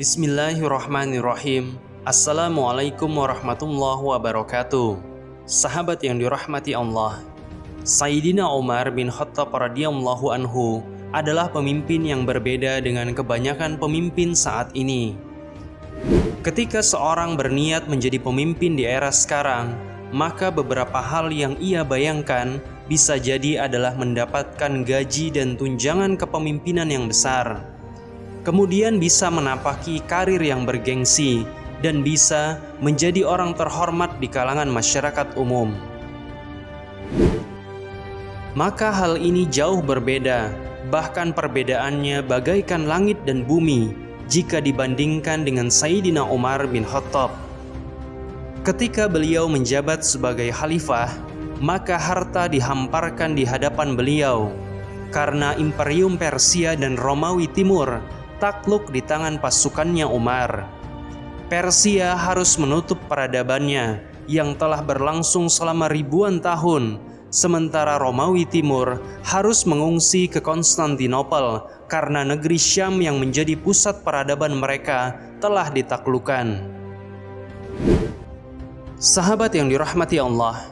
Bismillahirrahmanirrahim. Assalamualaikum warahmatullahi wabarakatuh. Sahabat yang dirahmati Allah, Sayyidina Umar bin Khattab radhiyallahu anhu adalah pemimpin yang berbeda dengan kebanyakan pemimpin saat ini. Ketika seorang berniat menjadi pemimpin di era sekarang, maka beberapa hal yang ia bayangkan bisa jadi adalah mendapatkan gaji dan tunjangan kepemimpinan yang besar. Kemudian bisa menapaki karir yang bergengsi dan bisa menjadi orang terhormat di kalangan masyarakat umum. Maka hal ini jauh berbeda, bahkan perbedaannya bagaikan langit dan bumi jika dibandingkan dengan Sayyidina Umar bin Khattab. Ketika beliau menjabat sebagai khalifah, maka harta dihamparkan di hadapan beliau karena Imperium Persia dan Romawi Timur takluk di tangan pasukannya Umar. Persia harus menutup peradabannya yang telah berlangsung selama ribuan tahun, sementara Romawi Timur harus mengungsi ke Konstantinopel karena negeri Syam yang menjadi pusat peradaban mereka telah ditaklukkan. Sahabat yang dirahmati Allah,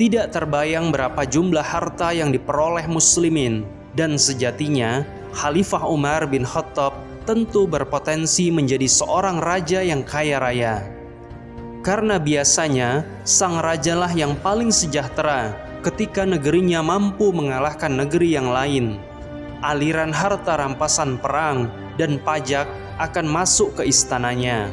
tidak terbayang berapa jumlah harta yang diperoleh muslimin, dan sejatinya Khalifah Umar bin Khattab tentu berpotensi menjadi seorang raja yang kaya raya. Karena biasanya sang rajalah yang paling sejahtera ketika negerinya mampu mengalahkan negeri yang lain. Aliran harta rampasan perang dan pajak akan masuk ke istananya.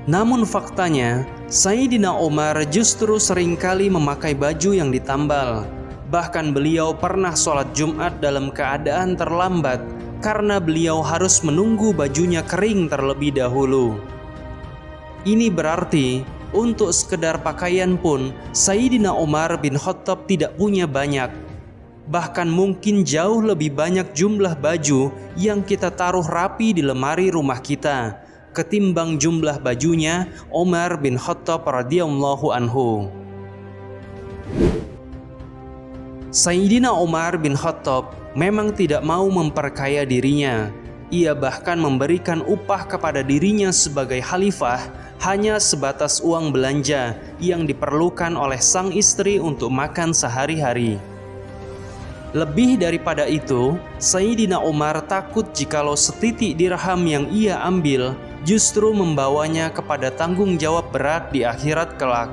Namun faktanya, Sayyidina Umar justru seringkali memakai baju yang ditambal. Bahkan beliau pernah sholat Jumat dalam keadaan terlambat karena beliau harus menunggu bajunya kering terlebih dahulu. Ini berarti untuk sekedar pakaian pun Sayyidina Umar bin Khattab tidak punya banyak. Bahkan mungkin jauh lebih banyak jumlah baju yang kita taruh rapi di lemari rumah kita ketimbang jumlah bajunya Umar bin Khattab radhiyallahu anhu. Sayyidina Umar bin Khattab memang tidak mau memperkaya dirinya. Ia bahkan memberikan upah kepada dirinya sebagai khalifah hanya sebatas uang belanja yang diperlukan oleh sang istri untuk makan sehari-hari. Lebih daripada itu, Sayyidina Umar takut jikalau setitik dirham yang ia ambil justru membawanya kepada tanggung jawab berat di akhirat kelak.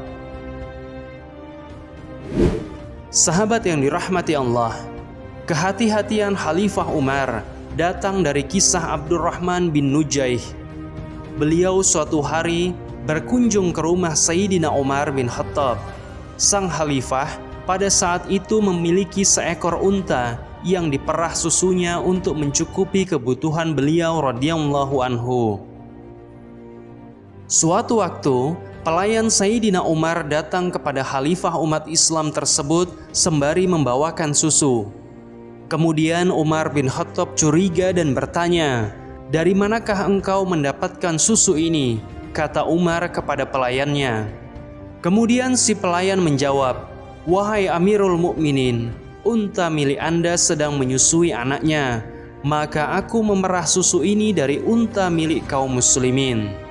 Sahabat yang dirahmati Allah, kehati-hatian Khalifah Umar datang dari kisah Abdurrahman bin Nujaih. Beliau suatu hari berkunjung ke rumah Sayyidina Umar bin Khattab. Sang khalifah pada saat itu memiliki seekor unta yang diperah susunya untuk mencukupi kebutuhan beliau radhiyallahu anhu. Suatu waktu, pelayan Sayyidina Umar datang kepada khalifah umat Islam tersebut sembari membawakan susu. Kemudian Umar bin Khattab curiga dan bertanya, "Dari manakah engkau mendapatkan susu ini?" kata Umar kepada pelayannya. Kemudian si pelayan menjawab, "Wahai Amirul Mukminin, unta milik Anda sedang menyusui anaknya, maka aku memerah susu ini dari unta milik kaum muslimin."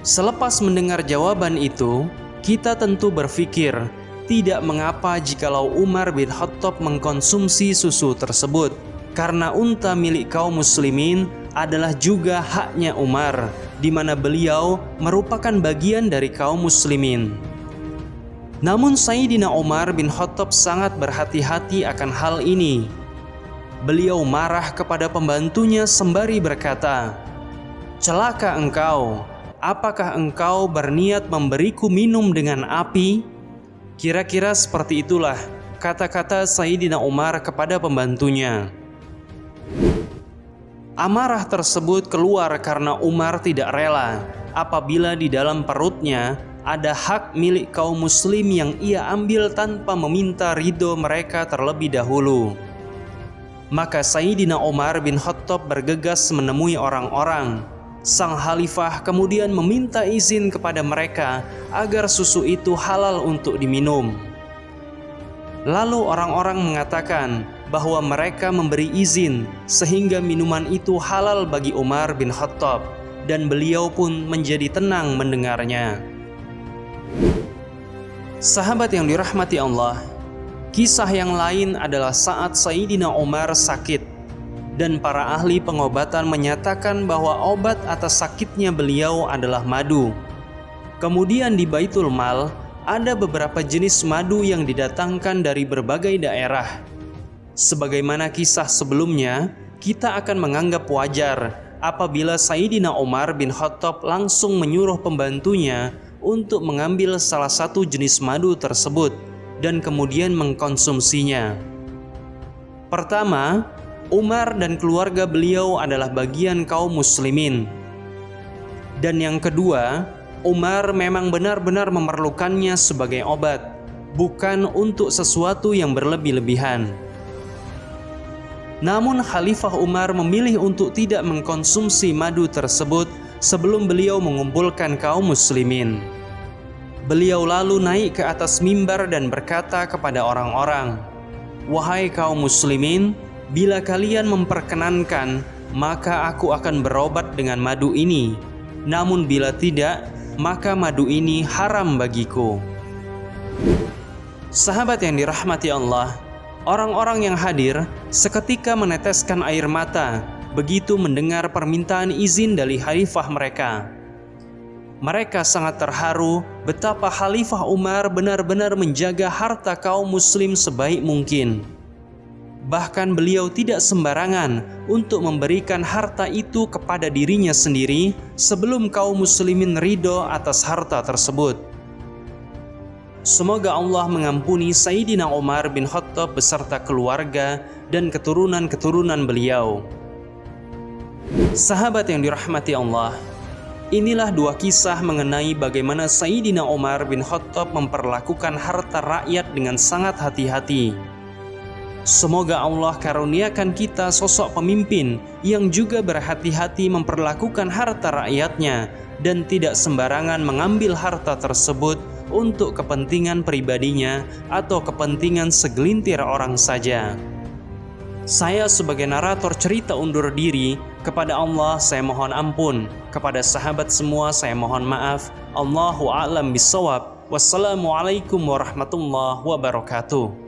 Selepas mendengar jawaban itu, kita tentu berpikir, tidak mengapa jikalau Umar bin Khattab mengkonsumsi susu tersebut, karena unta milik kaum muslimin adalah juga haknya Umar, di mana beliau merupakan bagian dari kaum muslimin. Namun Sayyidina Umar bin Khattab sangat berhati-hati akan hal ini. Beliau marah kepada pembantunya sembari berkata, "Celaka engkau! Apakah engkau berniat memberiku minum dengan api?" Kira-kira seperti itulah kata-kata Sayyidina Umar kepada pembantunya. Amarah tersebut keluar karena Umar tidak rela apabila di dalam perutnya ada hak milik kaum muslim yang ia ambil tanpa meminta ridho mereka terlebih dahulu. Maka Sayyidina Umar bin Khattab bergegas menemui orang-orang. Sang khalifah kemudian meminta izin kepada mereka agar susu itu halal untuk diminum. Lalu orang-orang mengatakan bahwa mereka memberi izin sehingga minuman itu halal bagi Umar bin Khattab, dan beliau pun menjadi tenang mendengarnya. Sahabat yang dirahmati Allah, kisah yang lain adalah saat Sayyidina Umar sakit dan para ahli pengobatan menyatakan bahwa obat atas sakitnya beliau adalah madu. Kemudian di Baitul Mal ada beberapa jenis madu yang didatangkan dari berbagai daerah. Sebagaimana kisah sebelumnya, kita akan menganggap wajar apabila Sayyidina Umar bin Khattab langsung menyuruh pembantunya untuk mengambil salah satu jenis madu tersebut dan kemudian mengkonsumsinya. Pertama, Umar dan keluarga beliau adalah bagian kaum muslimin. Dan yang kedua, Umar memang benar-benar memerlukannya sebagai obat, bukan untuk sesuatu yang berlebih-lebihan. Namun Khalifah Umar memilih untuk tidak mengkonsumsi madu tersebut sebelum beliau mengumpulkan kaum muslimin. Beliau lalu naik ke atas mimbar dan berkata kepada orang-orang, "Wahai kaum muslimin, bila kalian memperkenankan, maka aku akan berobat dengan madu ini. Namun bila tidak, maka madu ini haram bagiku." Sahabat yang dirahmati Allah, orang-orang yang hadir seketika meneteskan air mata begitu mendengar permintaan izin dari khalifah mereka. Mereka sangat terharu betapa Khalifah Umar benar-benar menjaga harta kaum muslim sebaik mungkin. Bahkan beliau tidak sembarangan untuk memberikan harta itu kepada dirinya sendiri sebelum kaum muslimin ridho atas harta tersebut. Semoga Allah mengampuni Sayyidina Umar bin Khattab beserta keluarga dan keturunan-keturunan beliau. Sahabat yang dirahmati Allah, inilah dua kisah mengenai bagaimana Sayyidina Umar bin Khattab memperlakukan harta rakyat dengan sangat hati-hati. Semoga Allah karuniakan kita sosok pemimpin yang juga berhati-hati memperlakukan harta rakyatnya dan tidak sembarangan mengambil harta tersebut untuk kepentingan pribadinya atau kepentingan segelintir orang saja. Saya sebagai narator cerita undur diri. Kepada Allah saya mohon ampun, kepada sahabat semua saya mohon maaf. Allahu a'lam bishawab. Wassalamualaikum warahmatullahi wabarakatuh.